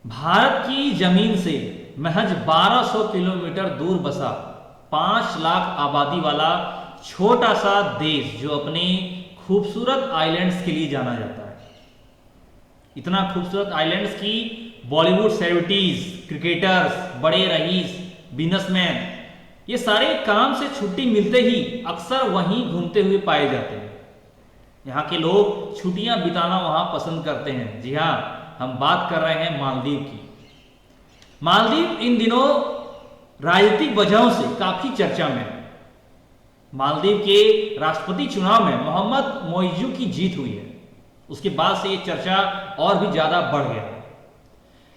भारत की जमीन से महज 1200 किलोमीटर दूर बसा 5 लाख आबादी वाला छोटा सा देश जो अपने खूबसूरत आइलैंड्स के लिए जाना जाता है। इतना खूबसूरत आइलैंड्स की बॉलीवुड सेलिब्रिटीज, क्रिकेटर्स, बड़े रईस, बिजनेसमैन ये सारे काम से छुट्टी मिलते ही अक्सर वहीं घूमते हुए पाए जाते हैं। यहाँ के लोग छुट्टियां बिताना वहां पसंद करते हैं। जी हाँ, हम बात कर रहे हैं मालदीव की। मालदीव इन दिनों राजनीतिक वजहों से काफी चर्चा में है। मालदीव के राष्ट्रपति चुनाव में मोहम्मद मोइजू की जीत हुई है। उसके बाद से ये चर्चा और भी ज्यादा बढ़ गया है।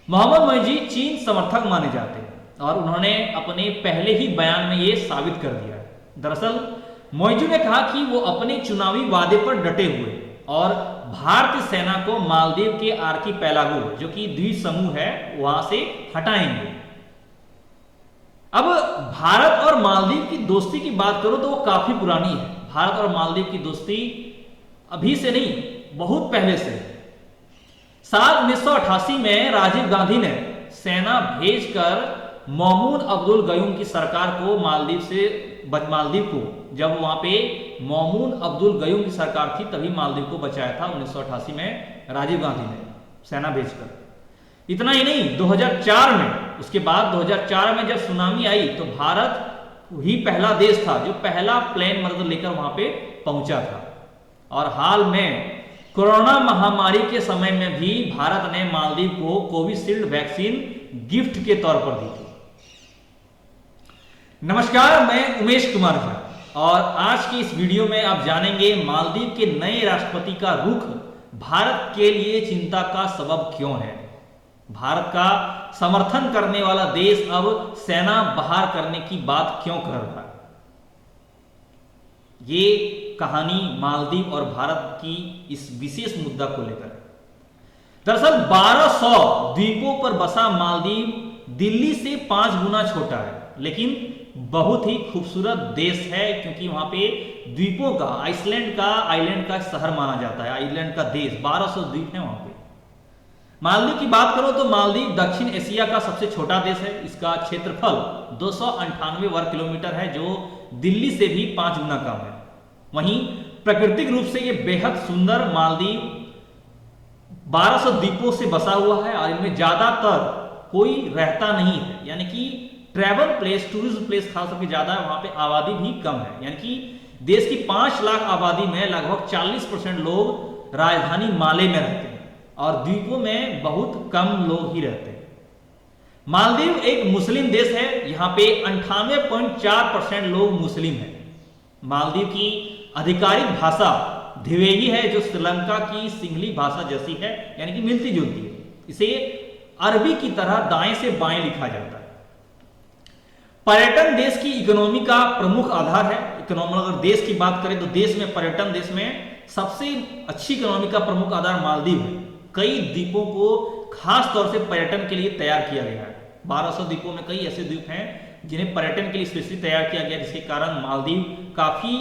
मोहम्मद मोइजू चीन समर्थक माने जाते हैं और उन्होंने अपने पहले ही बयान में ये साबित कर दिया है। दरअसल मोइजू ने कहा कि वो अपने चुनावी वादे पर डटे हुए और भारतीय सेना को मालदीव के आर्कीपेलागो जो कि द्वीप समूह है वहां से हटाएंगे। अब भारत और मालदीव की दोस्ती की बात करो तो वो काफी पुरानी है। भारत और मालदीव की दोस्ती अभी से नहीं, बहुत पहले से। साल 1988 में राजीव गांधी ने सेना भेजकर मौमून अब्दुल गयूम की सरकार को मालदीव को जब वहां पे मौमून अब्दुल गयूम की सरकार थी तभी मालदीव को बचाया था 1988 में राजीव गांधी ने सेना भेजकर। इतना ही नहीं, 2004 में, उसके बाद 2004 में जब सुनामी आई तो भारत ही पहला देश था जो पहला प्लेन मदद लेकर वहां पे पहुंचा था। और हाल में कोरोना महामारी के समय में भी भारत ने मालदीव को कोविशील्ड वैक्सीन गिफ्ट के तौर पर दी थी। नमस्कार, मैं उमेश कुमार झा और आज की इस वीडियो में आप जानेंगे मालदीव के नए राष्ट्रपति का रुख भारत के लिए चिंता का सबब क्यों है। भारत का समर्थन करने वाला देश अब सेना बाहर करने की बात क्यों कर रहा है। ये कहानी मालदीव और भारत की इस विशेष मुद्दा को लेकर। दरअसल 1200 द्वीपों पर बसा मालदीव दिल्ली से 5 गुना छोटा है, लेकिन बहुत ही खूबसूरत देश है क्योंकि वहां पे द्वीपों का आइलैंड का शहर माना जाता है। आइलैंड का देश, 1200 द्वीप है वहां पे। मालदीव की बात करो तो मालदीव दक्षिण एशिया का सबसे छोटा देश है। इसका क्षेत्रफल 298 वर्ग किलोमीटर है जो दिल्ली से भी 5 गुना कम है। वहीं प्राकृतिक रूप से यह बेहद सुंदर मालदीव 1200 द्वीपों से बसा हुआ है और इनमें ज्यादातर कोई रहता नहीं है, यानी कि ट्रैवल प्लेस, टूरिज्म प्लेस खास करके ज्यादा है, वहां पे आबादी भी कम है। यानी कि देश की 5 लाख आबादी में लगभग 40% लोग राजधानी माले में रहते हैं और द्वीपों में बहुत कम लोग ही रहते हैं। मालदीव एक मुस्लिम देश है। यहाँ पे 98.4% लोग मुस्लिम हैं। मालदीव की आधिकारिक भाषा धिवेही है जो श्रीलंका की सिंहली भाषा जैसी है, यानी कि मिलती जुलती है। इसे अरबी की तरह दाएं से बाएं लिखा जाता है। पर्यटन देश की इकोनॉमी का प्रमुख आधार है। अगर देश की बात करें तो देश में सबसे अच्छी इकोनॉमी का प्रमुख आधार मालदीव है। कई द्वीपों को खास तौर से पर्यटन के लिए तैयार किया गया है। 1200 द्वीपों में कई ऐसे द्वीप हैं जिन्हें पर्यटन के लिए स्पेशली तैयार किया गया, जिसके कारण मालदीव काफी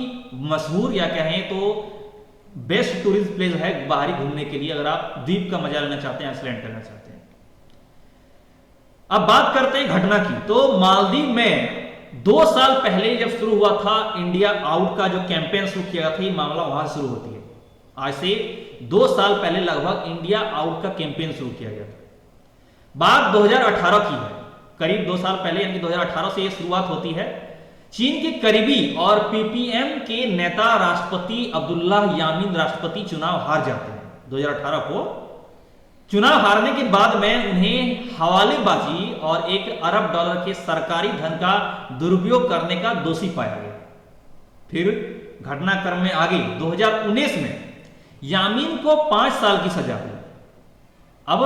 मशहूर या कहें तो बेस्ट टूरिस्ट प्लेस है बाहरी घूमने के लिए, अगर आप द्वीप का मजा लेना चाहते हैं, आइसलैंड करना चाहते हैं। अब बात करते हैं घटना की। तो मालदीव में 2 साल पहले जब शुरू हुआ था इंडिया आउट का जो कैंपेन शुरू किया था, ये मामला वहां से शुरू होती है। आज से 2 साल पहले लगभग इंडिया आउट का कैंपेन शुरू किया गया था। बात 2018 की है, करीब 2 साल पहले, यानी 2018 से ये शुरुआत होती है। चीन के करीबी और पीपीएम के नेता राष्ट्रपति अब्दुल्ला यामीन राष्ट्रपति चुनाव हार जाते हैं 2018 को। चुनाव हारने के बाद में उन्हें हवालेबाजी और $1 अरब के सरकारी धन का दुरुपयोग करने का दोषी पाया गया। फिर घटनाक्रम में आगे 2019 में यामीन को 5 साल की सजा हुई। अब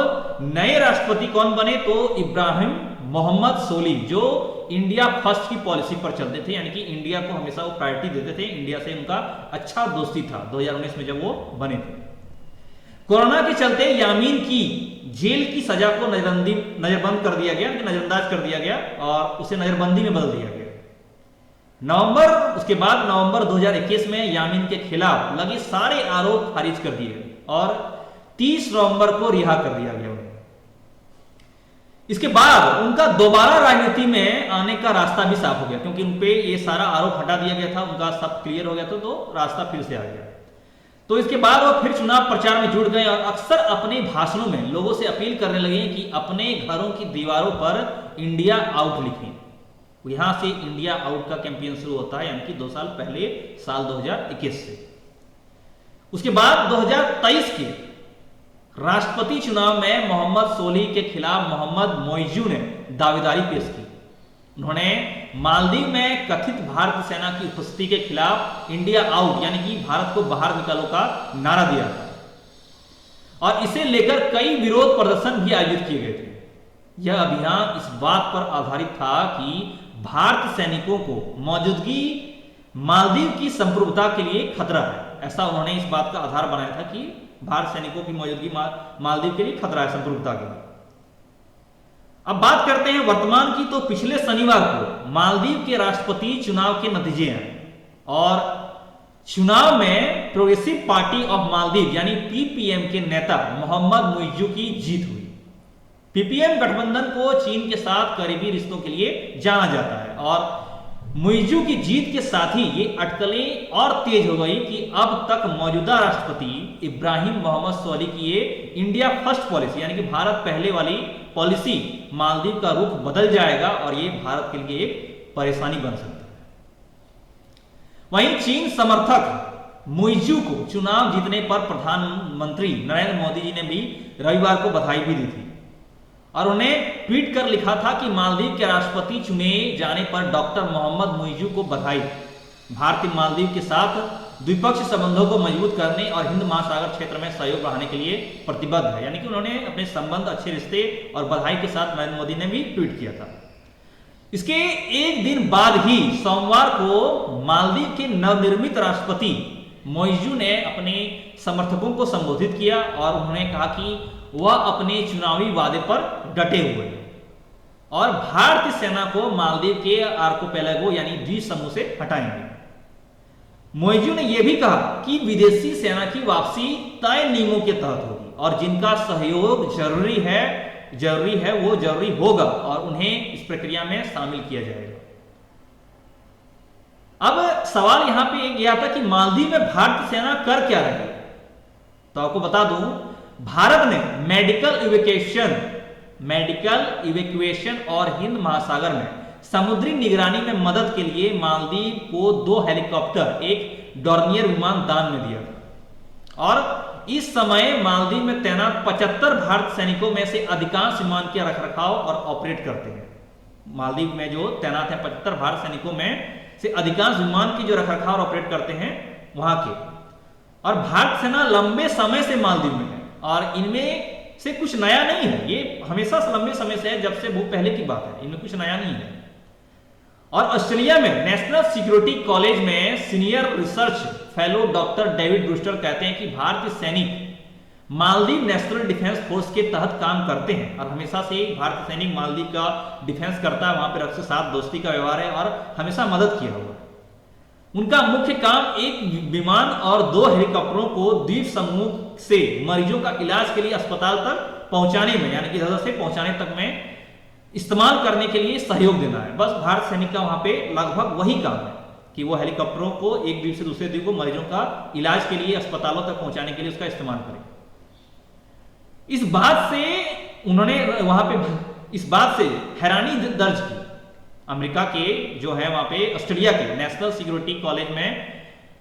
नए राष्ट्रपति कौन बने तो इब्राहिम मोहम्मद सोलिह, जो इंडिया फर्स्ट की पॉलिसी पर चलते थे, यानी कि इंडिया को हमेशा वो प्रायोरिटी देते थे। इंडिया से उनका अच्छा दोस्ती था 2019 में जब वो बने थे। कोरोना के चलते यामीन की जेल की सजा को नजरबंद कर दिया गया, नजरअंदाज कर दिया गया और उसे नजरबंदी में बदल दिया गया। उसके बाद नवंबर 2021 में यामीन के खिलाफ लगे सारे आरोप खारिज कर दिए और 30 नवंबर को रिहा कर दिया गया उन्हें। इसके बाद उनका दोबारा राजनीति में आने का रास्ता भी साफ हो गया, क्योंकि उनपे ये सारा आरोप हटा दिया गया था, उनका सब क्लियर हो गया था, तो रास्ता फिर से आ गया। तो इसके बाद वो फिर चुनाव प्रचार में जुड़ गए और अक्सर अपने भाषणों में लोगों से अपील करने लगे कि अपने घरों की दीवारों पर इंडिया आउट लिखें। यहां से इंडिया आउट का कैंपेन शुरू होता है, यानी कि 2 साल पहले, साल 2021 से। उसके बाद 2023 के राष्ट्रपति चुनाव में मोहम्मद सोलिह के खिलाफ मोहम्मद मोइजू ने दावेदारी पेश की। उन्होंने मालदीव में कथित भारतीय सेना की उपस्थिति के खिलाफ इंडिया आउट यानी कि भारत को बाहर निकालो का नारा दिया था और इसे लेकर कई विरोध प्रदर्शन भी आयोजित किए गए थे। यह अभियान इस बात पर आधारित था कि भारतीय सैनिकों को मौजूदगी मालदीव की संप्रभुता के लिए खतरा है। ऐसा उन्होंने इस बात का आधार बनाया था कि भारत सैनिकों की मौजूदगी मालदीव के लिए खतरा है, संप्रभुता के लिए। अब बात करते हैं वर्तमान की। तो पिछले शनिवार को मालदीव के राष्ट्रपति चुनाव के नतीजे आए और चुनाव में प्रोग्रेसिव पार्टी ऑफ मालदीव यानी पीपीएम के नेता मोहम्मद मोइजू की जीत हुई। पीपीएम गठबंधन को चीन के साथ करीबी रिश्तों के लिए जाना जाता है और मोइजू की जीत के साथ ही ये अटकलें और तेज हो गई कि अब तक मौजूदा राष्ट्रपति इब्राहिम मोहम्मद सोलिह की ये इंडिया फर्स्ट पॉलिसी यानी कि भारत पहले वाली पॉलिसी मालदीव का रुख बदल जाएगा और ये भारत के लिए एक परेशानी बन सकता है। वहीं चीन समर्थक मोइजू को चुनाव जीतने पर प्रधानमंत्री नरेंद्र मोदी जी ने भी रविवार को बधाई भी दी थी और उन्हें ट्वीट कर लिखा था कि मालदीव के राष्ट्रपति चुने जाने पर डॉक्टर मोहम्मद मोइजू को बधाई। भारतीय मालदीव के साथ द्विपक्षीय संबंधों को मजबूत करने और हिंद महासागर क्षेत्र में सहयोग बढ़ाने के लिए प्रतिबद्ध है। यानी कि उन्होंने अपने संबंध, अच्छे रिश्ते और बधाई के साथ नरेंद्र मोदी ने भी ट्वीट किया था। इसके एक दिन बाद ही सोमवार को मालदीव के नवनिर्मित राष्ट्रपति मोइजू ने अपने समर्थकों को संबोधित किया और उन्होंने कहा कि वह अपने चुनावी वादे पर डटे हुए हैं और भारतीय सेना को मालदीव के आर्कोपेलागो यानी द्वीप समूह से हटाएंगे। मोइजू ने यह भी कहा कि विदेशी सेना की वापसी तय नियमों के तहत होगी और जिनका सहयोग जरूरी है वो जरूरी होगा और उन्हें इस प्रक्रिया में शामिल किया जाएगा। अब सवाल यहां पे एक गया था कि मालदीव में भारतीय सेना कर क्या रही है। तो आपको बता दूं, भारत ने मेडिकल इवैक्यूएशन और हिंद महासागर में समुद्री निगरानी में मदद के लिए मालदीव को 2 हेलीकॉप्टर, एक डॉर्नियर विमान दान में दिया था और इस समय मालदीव में तैनात 75 भारतीय सैनिकों में से अधिकांश विमान के रखरखाव और ऑपरेट करते हैं। मालदीव में जो तैनात है 75 भारतीय सैनिकों में से अधिकांश विमान की जो रखरखाव और ऑपरेट करते हैं वहां के। और भारतीय सेना लंबे समय से मालदीव में है और इनमें से कुछ नया नहीं है, ये हमेशा से लंबे समय से है, जब से बहुत पहले की बात है, इनमें कुछ नया नहीं है। और ऑस्ट्रेलिया में नेशनल सिक्योरिटी कॉलेज में senior research fellow doctor David Brewster कहते हैं कि भारतीय सैनिक मालदीव नेशनल डिफेंस फोर्स के तहत काम करते हैं और हमेशा से भारतीय सैनिक मालदीव का डिफेंस करता है, वहां पर रक्त के साथ दोस्ती का व्यवहार है और हमेशा मदद किया हुआ है। उनका मुख्य काम एक विमान और 2 हेलीकॉप्टरों को द्वीप समूह से मरीजों का इलाज के लिए अस्पताल तक पहुंचाने में यानी कि इधर से पहुंचाने तक में इस्तेमाल करने के लिए सहयोग देना है। बस भारत सैनिक का वहां पे लगभग वही काम है कि वो हेलीकॉप्टरों को एक द्वीप से दूसरे द्वीप को मरीजों का इलाज के लिए अस्पतालों तक पहुंचाने के लिए उसका इस्तेमाल करें। इस बात से उन्होंने वहां पे इस बात से हैरानी दर्ज की। अमेरिका के जो है वहां पे ऑस्ट्रेलिया के नेशनल सिक्योरिटी कॉलेज में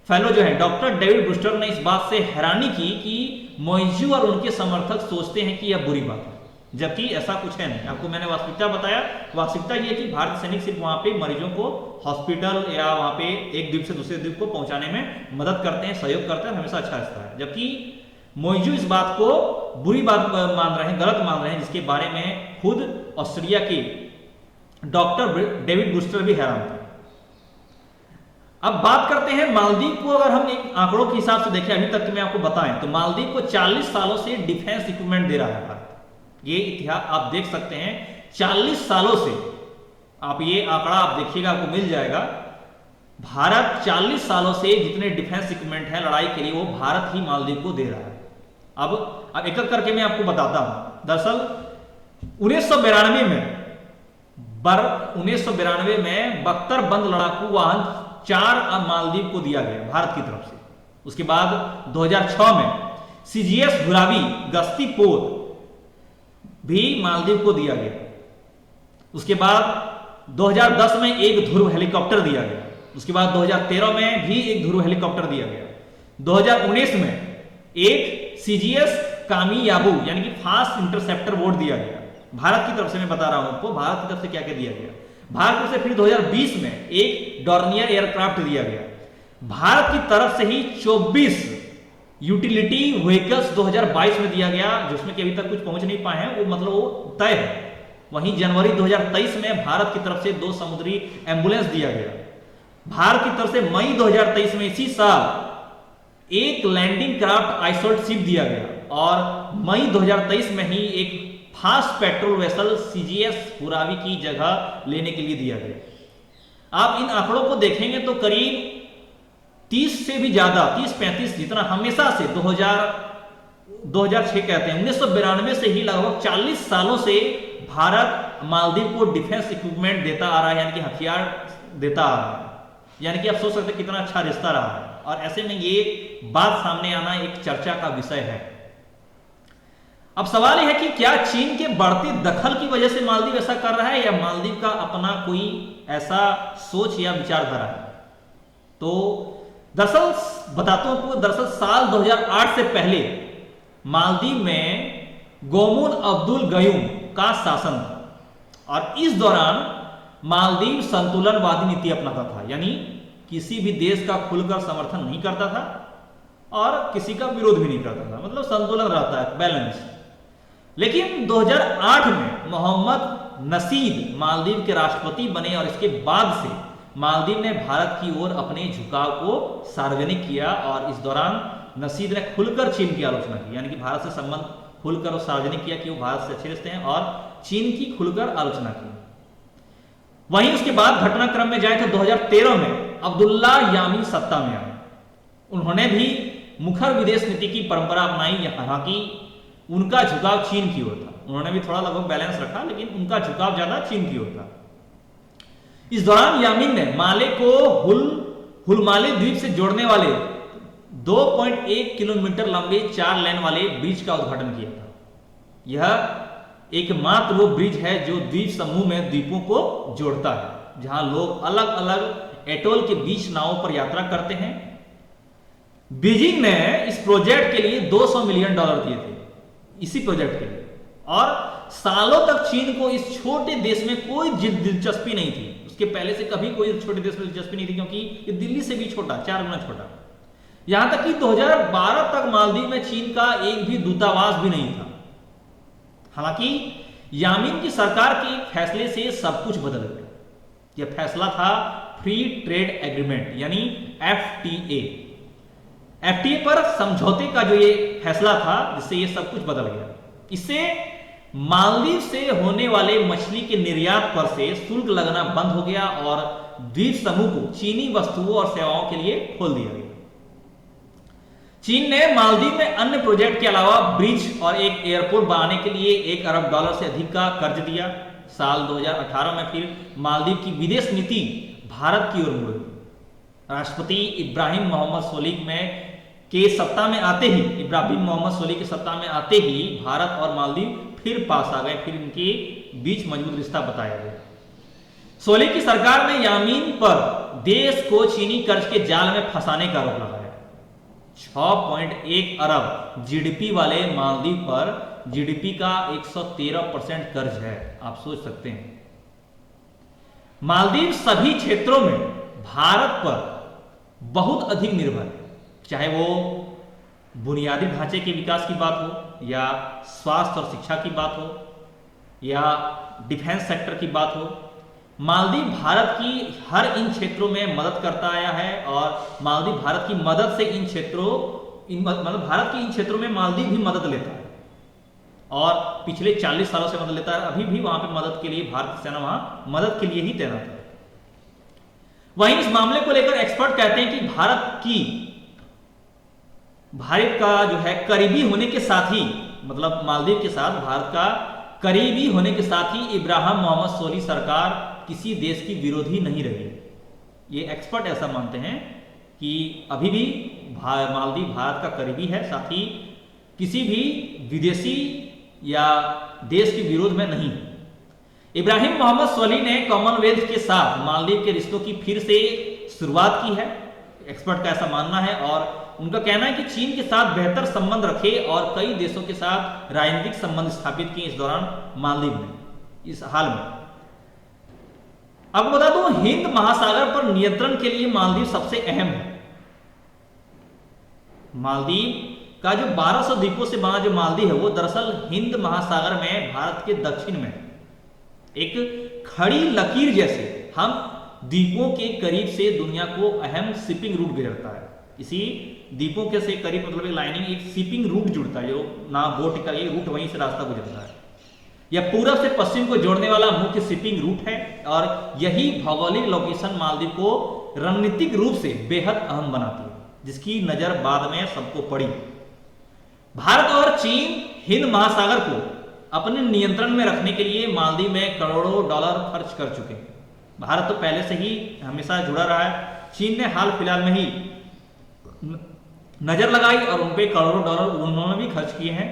फेलो जो है डॉक्टर डेविड ब्रूस्टर ने इस बात से हैरानी की कि मोइजू और उनके समर्थक सोचते हैं कि यह बुरी बात है, जबकि ऐसा कुछ है नहीं। आपको मैंने वास्तविकता बताया। वास्तविकता यह कि भारतीय सैनिक सिर्फ वहां पे मरीजों को हॉस्पिटल या वहां पे एक द्वीप से दूसरे द्वीप को पहुंचाने में मदद करते हैं, सहयोग करते हैं, हमेशा अच्छा रहता है। जबकि मोइजू इस बात को बुरी बात मान रहे हैं, गलत मान रहे हैं, जिसके बारे में खुद ऑस्ट्रेलिया के डॉक्टर डेविड ब्रूस्टर भी हैरान थे। अब बात करते हैं मालदीव को। अगर हम एक आंकड़ों के हिसाब से देखें, अभी तक मैं आपको बताएं तो मालदीव को 40 सालों से डिफेंस इक्विपमेंट दे रहा है भारत। ये इतिहास आप देख सकते हैं, 40 सालों से। आप ये आंकड़ा आप देखिएगा, आपको मिल जाएगा। भारत 40 सालों से जितने डिफेंस इक्विपमेंट है लड़ाई के लिए, वो भारत ही मालदीव को दे रहा है। अब एक एक करके मैं आपको बताता हूं। दरअसल 1992 में 1992 में बख्तर बंद लड़ाकू वाहन 4 मालदीव को दिया गया भारत की तरफ से। उसके बाद 2006 में सीजीएस भुरावी गश्ती पोत भी मालदीव को दिया गया। उसके बाद 2010 में एक ध्रुव हेलीकॉप्टर दिया गया। उसके बाद 2013 में भी एक ध्रुव हेलीकॉप्टर दिया गया। 2019 में एक सीजीएस कामियाबू यानी कि फास्ट इंटरसेप्टर बोट दिया गया भारत की तरफ से। मैं बता रहा हूं आपको भारत की तरफ से क्या क्या दिया गया। भारत की तरफ से फिर 2020 में एक डॉर्नियर एयरक्राफ्ट दिया गया। भारत की तरफ से ही 24 यूटिलिटी व्हीकल्स 2022 में दिया गया, जिसमें कि अभी तक कुछ पहुंच नहीं पाए हैं, वो मतलब वो तय है। वहीं जनवरी 2023 में भारत की तरफ से 2 समुद्री एम्बुलेंस दिया गया। भारत की तरफ से मई 2023 में इसी साल एक लैंडिंग क्राफ्ट आइसोल्ट शिप दिया गया और मई 2023 में ही एक फास्ट पेट्रोल वेसल सीजीएस भुरावी की जगह लेने के लिए दिया गया। आप इन आंकड़ों को देखेंगे तो करीब 30 से भी ज्यादा 30-35 जितना हमेशा से 2006 कहते हैं 1992 से ही लगभग 40 सालों से भारत मालदीव को डिफेंस इक्विपमेंट देता आ रहा है, यानी कि हथियार देता आ रहा है। यानी कि आप सोच सकते हैं कितना अच्छा रिश्ता रहा है। और ऐसे में ये बात सामने आना एक चर्चा का विषय है। अब सवाल यह है कि क्या चीन के बढ़ते दखल की वजह से मालदीव ऐसा कर रहा है या मालदीव का अपना कोई ऐसा सोच या विचारधारा है। तो दरअसल बताता हूं आपको, दरअसल साल 2008 से पहले मालदीव में गोमुन अब्दुल गयूम का शासन था और इस दौरान मालदीव संतुलनवादी नीति अपनाता था, यानी किसी भी देश का खुलकर समर्थन नहीं करता था और किसी का विरोध भी नहीं करता था, मतलब संतुलन रहता है, बैलेंस। लेकिन 2008 में मोहम्मद नशीद मालदीव के राष्ट्रपति बने और इसके बाद से मालदीव ने भारत की ओर अपने झुकाव को सार्वजनिक किया और इस दौरान नशीद ने खुलकर चीन की आलोचना की, यानी कि भारत से संबंध खुलकर और सार्वजनिक किया कि वो भारत से अच्छे रिश्ते हैं और चीन की खुलकर आलोचना की। वहीं उसके बाद घटनाक्रम में जाए तो 2013 में अब्दुल्ला यामीन सत्ता में आए। उन्होंने भी मुखर विदेश नीति की परंपरा अपनाई, हालांकि उनका झुकाव चीन की ओर था। उन्होंने भी थोड़ा लगभग बैलेंस रखा, लेकिन उनका झुकाव ज्यादा चीन की ओर था। इस दौरान यामीन ने माले को हुलमाले द्वीप से जोड़ने वाले 2.1 किलोमीटर लंबे 4 लेन वाले ब्रिज का उद्घाटन किया था। यह एकमात्र वो ब्रिज है जो द्वीप समूह में द्वीपों को जोड़ता है, जहां लोग अलग अलग एटोल के बीच नावों पर यात्रा करते हैं। बीजिंग ने इस प्रोजेक्ट के लिए $200 मिलियन दिए थे, इसी प्रोजेक्ट के लिए, और सालों तक चीन को इस छोटे देश में कोई दिलचस्पी नहीं थी। उसके पहले से कभी कोई छोटे देश में दिलचस्पी नहीं थी, क्योंकि ये दिल्ली से भी छोटा, 4 गुना छोटा। यहां तक कि 2012 तक मालदीव में चीन का एक भी दूतावास भी नहीं था। हालांकि यामीन की सरकार के फैसले से सब कुछ बदल गया। यह फैसला था फ्री ट्रेड एग्रीमेंट यानी एफटीए पर समझौते का जो ये फैसला था, जिससे ये सब कुछ बदल गया। इससे मालदीव से होने वाले मछली के निर्यात पर से शुल्क लगना बंद हो गया और द्वीप समूह को चीनी वस्तुओं और सेवाओं के लिए खोल दिया गया। चीन ने मालदीव में अन्य प्रोजेक्ट के अलावा ब्रिज और एक एयरपोर्ट बनाने के लिए $1 अरब से अधिक का कर्ज दिया। साल 2018 में फिर मालदीव की विदेश नीति भारत की ओर मुड़ गई। राष्ट्रपति इब्राहिम मोहम्मद सोलिह के सत्ता में आते ही भारत और मालदीव फिर पास आ गए, फिर इनके बीच मजबूत रिश्ता बताया गया। सोलिह की सरकार ने यामीन पर देश को चीनी कर्ज के जाल में फंसाने का आरोप लगाया। 6.1 अरब जीडीपी वाले मालदीव पर जीडीपी का 113% कर्ज है, आप सोच सकते हैं। मालदीव सभी क्षेत्रों में भारत पर बहुत अधिक निर्भर है, चाहे वो बुनियादी ढांचे के विकास की बात हो या स्वास्थ्य और शिक्षा की बात हो या डिफेंस सेक्टर की बात हो। मालदीव भारत की हर इन क्षेत्रों में मदद करता आया है और मालदीव भारत की मदद से भारत के इन क्षेत्रों में मालदीव भी मदद लेता है और पिछले 40 सालों से मदद लेता है। अभी भी वहां पे मदद के लिए भारतीय सेना वहां मदद के लिए ही तैनात है। वहीं इस मामले को लेकर एक्सपर्ट कहते हैं कि भारत का जो है करीबी होने के साथ ही, मतलब मालदीव के साथ भारत का करीबी होने के साथ ही इब्राहिम मोहम्मद सोली सरकार किसी देश की विरोधी नहीं रही। ये एक्सपर्ट ऐसा मानते हैं कि अभी भी मालदीव भारत का करीबी है, साथ ही किसी भी विदेशी या देश के विरोध में नहीं। इब्राहिम मोहम्मद सोली ने कॉमनवेल्थ के साथ मालदीव के रिश्तों की फिर से शुरुआत की है, एक्सपर्ट का ऐसा मानना है। और उनका कहना है कि चीन के साथ बेहतर संबंध रखे और कई देशों के साथ राजनीतिक संबंध स्थापित किए इस दौरान मालदीव ने, इस हाल में। अब बता दूं, हिंद महासागर पर नियंत्रण के लिए मालदीव सबसे अहम है। मालदीव का जो 1200 द्वीपों से बना जो मालदीव है वो दरअसल हिंद महासागर में भारत के दक्षिण में एक खड़ी लकीर जैसे हम द्वीपों के करीब से दुनिया को अहम शिपिंग रूट गुजरता है। इसी द्वीपों के से करीब मतलब एक लाइनिंग एक शिपिंग रूट जुड़ता है, जो ना बोट का ये रूट वहीं से रास्ता गुजरता है। यह पूरब से पश्चिम को जोड़ने वाला मुख्य शिपिंग रूट है और यही भौगोलिक लोकेशन मालदीव को रणनीतिक रूप से बेहद अहम बनाती है, जिसकी नजर बाद में सबको पड़ी। भारत और चीन हिंद महासागर को अपने नियंत्रण में रखने के लिए मालदीव में करोड़ों डॉलर खर्च कर चुके हैं। भारत तो पहले से ही हमेशा जुड़ा रहा है, चीन ने हाल फिलहाल में ही नजर लगाई और उन पे करोड़ों डॉलर उन्होंने भी खर्च किए हैं।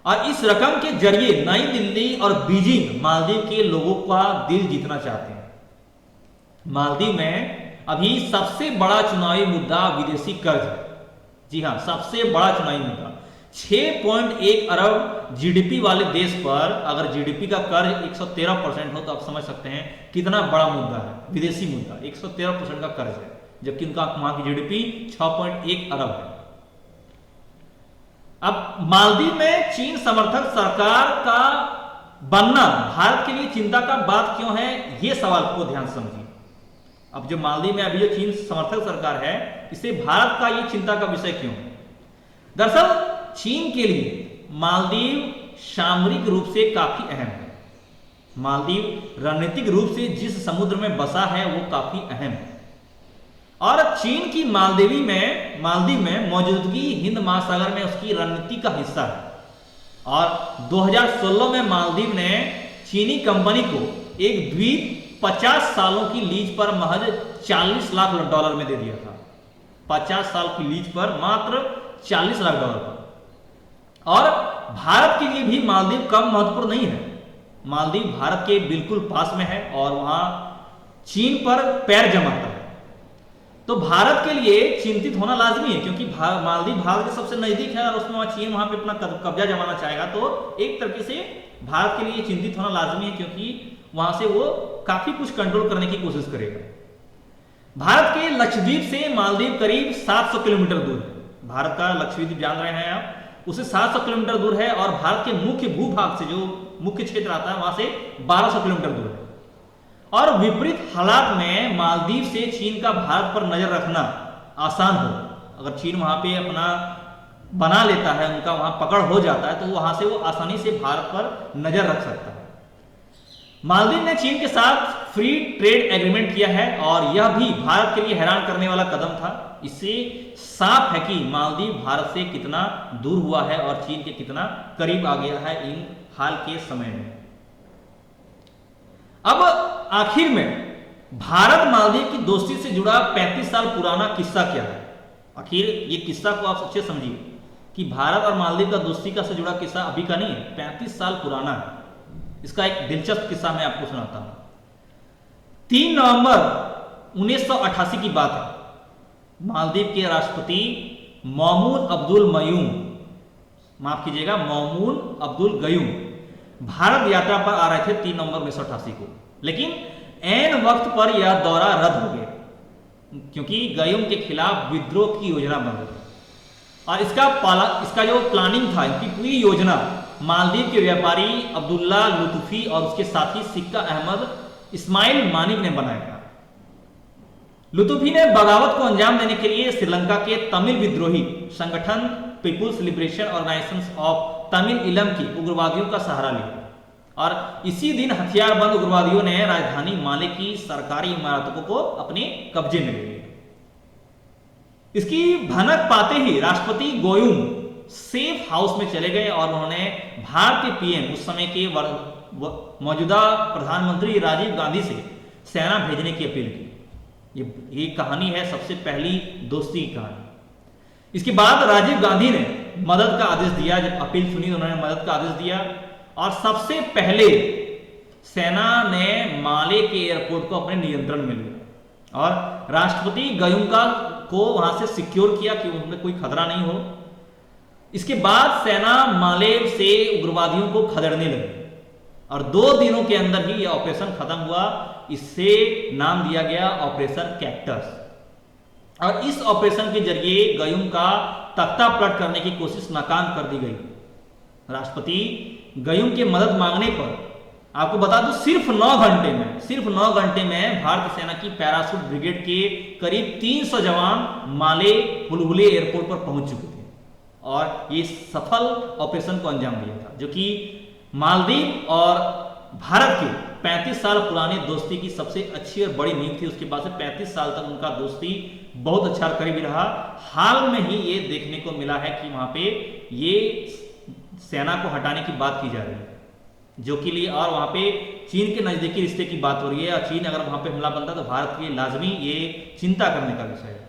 और इस रकम के जरिए नई दिल्ली और बीजिंग मालदीव के लोगों का दिल जीतना चाहते हैं। मालदीव में अभी सबसे बड़ा चुनावी मुद्दा विदेशी कर्ज है। जी हां, सबसे बड़ा चुनावी मुद्दा 6.1 अरब जीडीपी वाले देश पर अगर जीडीपी का कर्ज 113% हो तो आप समझ सकते हैं कितना बड़ा मुद्दा है। विदेशी मुद्दा 113% का कर्ज है, जबकि उनका वहां की जीडीपी 6.1 अरब है। अब मालदीव में चीन समर्थक सरकार का बनना भारत के लिए चिंता का बात क्यों है, यह सवाल को ध्यान से समझिए। अब जो मालदीव में अभी जो चीन समर्थक सरकार है, इसे भारत का यह चिंता का विषय क्यों है? दरअसल चीन के लिए मालदीव सामरिक रूप से काफी अहम है। मालदीव रणनीतिक रूप से जिस समुद्र में बसा है वो काफी अहम है और चीन की मालदीव में मौजूदगी हिंद महासागर में उसकी रणनीति का हिस्सा है। और 2016 में मालदीव ने चीनी कंपनी को एक द्वीप 50 सालों की लीज पर महज 40 लाख डॉलर में दे दिया था। 50 साल की लीज पर मात्र 40 लाख डॉलर पर। और भारत के लिए भी मालदीव कम महत्वपूर्ण नहीं है। मालदीव भारत के बिल्कुल पास में है और वहां चीन पर पैर जमाता है, तो भारत के लिए चिंतित होना लाजमी है, क्योंकि मालदीव भारत के सबसे नजदीक है और उसमें चीन वहां पे अपना कब्जा जमाना चाहेगा, तो एक तरीके से भारत के लिए चिंतित होना लाजमी है, क्योंकि वहां से वो काफी कुछ कंट्रोल करने की कोशिश करेगा। भारत के लक्षद्वीप से मालदीव करीब 700 किलोमीटर दूर है। भारत का लक्षद्वीप जान रहे हैं आप, उसे 700 किलोमीटर दूर है और भारत के मुख्य भूभाग से जो मुख्य क्षेत्र आता है वहां से 1200 किलोमीटर दूर है। और विपरीत हालात में मालदीव से चीन का भारत पर नजर रखना आसान हो, अगर चीन वहां पे अपना बना लेता है, उनका वहां पकड़ हो जाता है, तो वहां से वो आसानी से भारत पर नजर रख सकता है। मालदीव ने चीन के साथ फ्री ट्रेड एग्रीमेंट किया है और यह भी भारत के लिए हैरान करने वाला कदम था। इससे साफ है कि मालदीव भारत से कितना दूर हुआ है और चीन के कितना करीब आ गया है इन हाल के समय में। अब आखिर में भारत मालदीव की दोस्ती से जुड़ा 35 साल पुराना किस्सा क्या है? आखिर ये किस्सा को आप अच्छे समझिए कि भारत और मालदीव का दोस्ती का से जुड़ा किस्सा अभी का नहीं है, 35 साल पुराना है। इसका एक दिलचस्प किस्सा मैं आपको सुनाता हूं। 3 नवंबर 1988 की बात है। मालदीव के राष्ट्रपति मौमून अब्दुल मयूम, माफ कीजिएगा, मौमून अब्दुल गयूम भारत यात्रा पर आ रहे थे 3 नवंबर 1988 को, लेकिन ऐन वक्त पर यह दौरा रद्द हो गया क्योंकि गयूम के खिलाफ विद्रोह की योजना बन गई। और इसका जो प्लानिंग था, इनकी पूरी योजना मालदीव के व्यापारी अब्दुल्ला लुतुफी और उसके साथी सिक्का अहमद इस्माइल मानिक ने बनाया था। लुतुफी ने बगावत को अंजाम देने के लिए श्रीलंका के तमिल विद्रोही संगठन people's liberation organisation of Tamil Eelam की उग्रवादियों का सहारा लिया और इसी दिन हथियारबंद उग्रवादियों ने राजधानी माले की सरकारी इमारतों को अपने कब्जे में ले लिया। इसकी भनक पाते ही राष्ट्रपति गोयूम सेफ हाउस में चले गए और उन्होंने भारतीय पीएम उस समय के मौजूदा प्रधानमंत्री राजीव गांधी से सेना भेजने की अपील की। ये कहानी है सबसे पहली दोस्ती की कहानी। इसके बाद राजीव गांधी ने मदद का आदेश दिया। जब अपील सुनी तो उन्होंने मदद का आदेश दिया और सबसे पहले सेना ने माले के एयरपोर्ट को अपने नियंत्रण में लिया और राष्ट्रपति गयुंका को वहां से सिक्योर किया कि उनमें कोई खतरा नहीं हो। इसके बाद सेना माले से उग्रवादियों को खदेड़ने लगी और 2 दिनों के अंदर ही यह ऑपरेशन खत्म हुआ। इससे नाम दिया गया ऑपरेशन कैक्टस। और इस ऑपरेशन के जरिए गयुम का तख्ता पलट करने की कोशिश नाकाम कर दी गई। राष्ट्रपति गयुम के मदद मांगने पर आपको बता दूं सिर्फ 9 घंटे में भारतीय सेना की पैराशूट ब्रिगेड के करीब 300 जवान माले हुलहुले एयरपोर्ट पर पहुंच चुके थे और ये सफल ऑपरेशन को अंजाम दिया था, जो कि मालदीव और भारत के 35 साल पुराने दोस्ती की सबसे अच्छी और बड़ी नींव थी। उसके बाद से 35 साल तक उनका दोस्ती बहुत अच्छा करीबी रहा। हाल में ही ये देखने को मिला है कि वहां पे ये सेना को हटाने की बात की जा रही है, जो कि लिए और वहां पे चीन के नजदीकी रिश्ते की बात हो रही है और चीन अगर वहां पे हमला बनता तो भारत के लिए लाजमी ये चिंता करने का विषय है।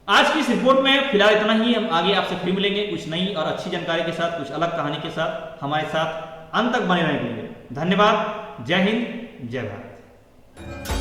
आज की इस रिपोर्ट में फिलहाल इतना ही। हम आगे आपसे फिर मिलेंगे कुछ नई और अच्छी जानकारी के साथ, कुछ अलग कहानी के साथ। हमारे साथ अंत तक बने रहने के लिए धन्यवाद। जय हिंद, जय भारत।